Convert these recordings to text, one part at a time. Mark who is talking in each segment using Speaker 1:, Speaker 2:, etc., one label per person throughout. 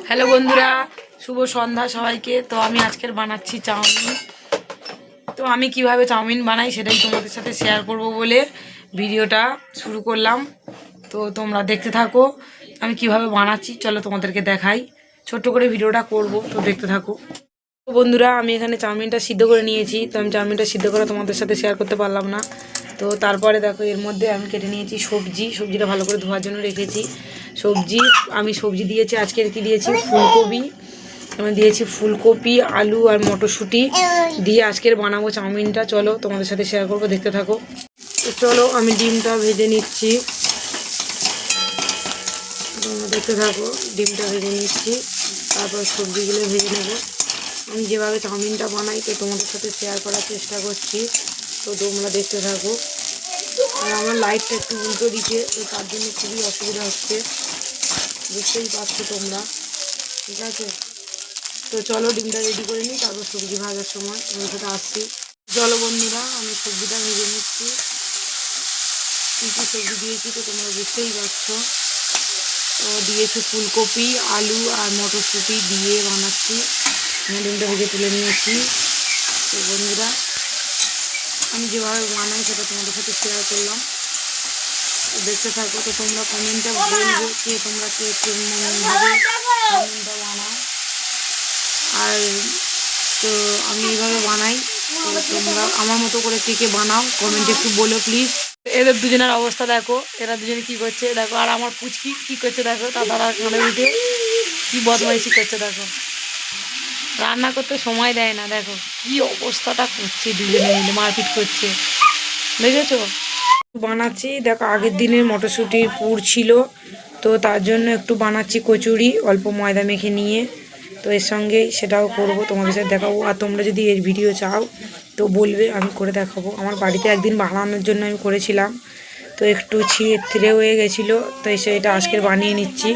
Speaker 1: Hello বন্ধুরা, শুভ সন্ধ্যা সবাইকে। তো আমি আজকের বানাচ্ছি চাউমিন। তো আমি কিভাবে চাউমিন বানাই সেটাই তোমাদের সাথে শেয়ার করব বলে ভিডিওটা শুরু করলাম। তো তোমরা দেখতে থাকো আমি কিভাবে বানাচ্ছি। চলো তোমাদেরকে দেখাই, ছোট্ট করে ভিডিওটা করব, তো দেখতে থাকো। তো বন্ধুরা, আমি এখানে চাউমিনটা সিদ্ধ করে নিয়েছি। তো আমি চাউমিনটা সিদ্ধ করে তোমাদের সাথে শেয়ার করতে পারলাম না। তো তারপরে দেখো, এর মধ্যে আমি কেটে নিয়েছি সবজিটা ভালো করে ধোয়ার জন্য রেখেছি। আমি সবজি দিয়েছি, আজকের কি দিয়েছি, ফুলকপি। আমি দিয়েছি ফুলকপি, আলু আর মটরশুঁটি দিয়ে আজকের বানাবো চাউমিনটা। চলো তোমাদের সাথে শেয়ার করবো, দেখতে থাকো। তো চলো আমি ডিমটা ভেজে নিচ্ছি, দেখতে থাকো। ডিমটা ভেজে নিচ্ছি, তারপর সবজিগুলো ভেজে নেব। আমি যেভাবে চাউমিনটা বানাই তো তোমাদের সাথে শেয়ার করার চেষ্টা করছি, তো তোমরা দেখতে থাকো। আর আমার লাইটটা একটু উল্টো দিকে, তো তার জন্য খুবই অসুবিধা হচ্ছে, বুঝতেই পারছো তোমরা, ঠিক আছে। তো চলো ডিমটা রেডি করে নিই, তারপর সবজি ভাজার সময় তোমার সাথে আসছি। চলো বন্ধুরা, আমি সবজিটা ভেজে নিচ্ছি। কী কী সবজি দিয়েছি তো তোমরা বুঝতেই পারছো। তো দিয়েছি ফুলকপি, আলু আর মটরশুঁটি দিয়ে বানাচ্ছি। আমি ডিমটা ভেজে তুলে নিয়েছি। তো বন্ধুরা, আমি যেভাবে বানাই সেটা তোমাদের সাথে শেয়ার করলাম, দেখতে থাকো। তো তোমরা কমেন্টটা বলবো যে তোমরা কেমনভাবে চাউমিনটা বানাও। আর তো আমি এইভাবে বানাই, তো তোমরা আমার মতো করে কে বানাও কমেন্টে একটু বলো প্লিজ। এদের দুজনের অবস্থা দেখো, এরা দুজনে কি করছে দেখো। আর আমার পুচকি কি করছে দেখো, তার দাদা কাঁধে উঠে কি বদমাইশি করছে দেখো। রান্না করতে সময় দেয় না, দেখো কি অবস্থাটা করছে, দুজনে মিলে মারপিট করছে, দেখেছো। বানাচ্ছি দেখো, আগের দিনের মটরশুঁটির পুর ছিল, তো তার জন্য একটু বানাচ্ছি কচুরি অল্প ময়দা মেখে নিয়ে। তো এর সঙ্গে সেটাও করব, তোমাদের সাথে দেখাবো। আর তোমরা যদি এর ভিডিও চাও তো বলবে, আমি করে দেখাবো। আমার বাড়িতে একদিন বানানোর জন্য আমি করেছিলাম, তো একটু ছিঁড়ে হয়ে গেছিলো, তো এটা আজকের বানিয়ে নিচ্ছি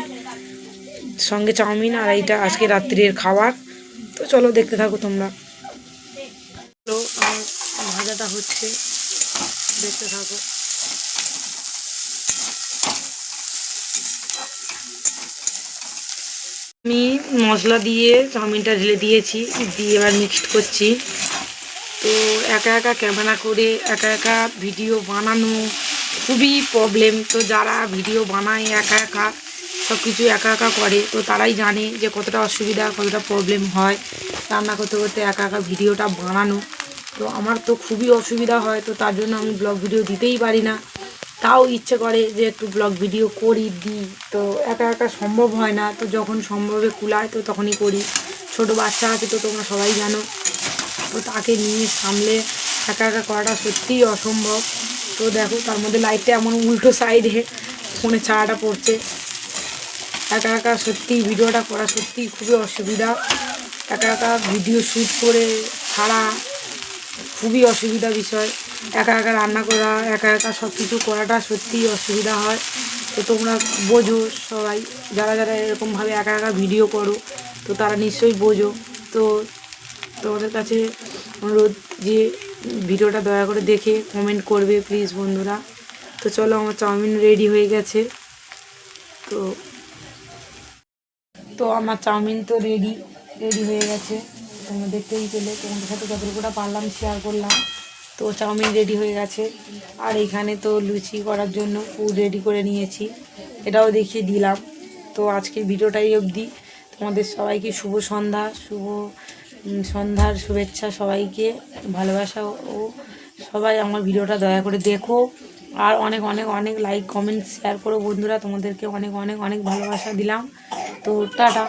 Speaker 1: সঙ্গে চাউমিন। আর এইটা আজকে রাত্রির খাবার। তো চলো দেখতে থাকো তোমরা। তো আমার ভাজাটা হচ্ছে, দেখতে থাকো। আমি মশলা দিয়ে চাউমিনটা ঢেলে দিয়েছি, দিয়ে এবার মিক্সড করছি। তো একা একা ক্যামেরা করে একা একা ভিডিও বানানো খুবই প্রবলেম। তো যারা ভিডিও বানায় একা একা, সব কিছু একা একা করে, তো তারাই জানে যে কতটা অসুবিধা, কতটা প্রবলেম হয় রান্না করতে করতে একা একা ভিডিওটা বানানো। তো আমার তো খুবই অসুবিধা হয়, তো তার জন্য আমি ব্লগ ভিডিও দিতেই পারি না। তাও ইচ্ছে করে যে একটু ব্লগ ভিডিও করি, দিই। তো একা একা সম্ভব হয় না, তো যখন সম্ভবে কুলায় তো তখনই করি। ছোট বাচ্চা আছে তো তোমরা সবাই জানো, তো তাকে নিয়ে সামলে একা একা করাটা সত্যিই অসম্ভব। তো দেখো, তার মধ্যে লাইটটা এমন উল্টো সাইডে ফোনে ছায়াটা পড়ছে। একা একা সত্যিই ভিডিওটা করা সত্যিই খুবই অসুবিধা। একা একা ভিডিও শ্যুট করে ছাড়া খুবই অসুবিধা বিষয়। একা একা রান্না করা, একা একা সব কিছু করাটা সত্যিই অসুবিধা হয়। তো তোমরা বোঝো সবাই, যারা যারা এরকমভাবে একা একা ভিডিও করো, তো তারা নিশ্চয়ই বোঝো। তো তোমাদের কাছে অনুরোধ যে ভিডিওটা দয়া করে দেখে কমেন্ট করবে প্লিজ বন্ধুরা। তো চলো, আমার চাউমিন রেডি হয়ে গেছে। তো তো আমার চাউমিন তো রেডি হয়ে গেছে, তোমরা দেখতেই পেলে। তোমাদের সাথে যতটুকুটা পারলাম শেয়ার করলাম। তো চাউমিন রেডি হয়ে গেছে। আর এখানে তো লুচি করার জন্য পুর রেডি করে নিয়েছি, এটাও দেখিয়ে দিলাম। তো আজকের ভিডিওটাই অবধি। তোমাদের সবাইকে শুভ সন্ধ্যা, সন্ধ্যার শুভেচ্ছা সবাইকে, ভালোবাসা। ও সবাই আমার ভিডিওটা দয়া করে দেখো, আর অনেক অনেক অনেক লাইক কমেন্ট শেয়ার করো বন্ধুরা। তোমাদেরকে অনেক অনেক অনেক ভালোবাসা দিলাম। তো টাটা।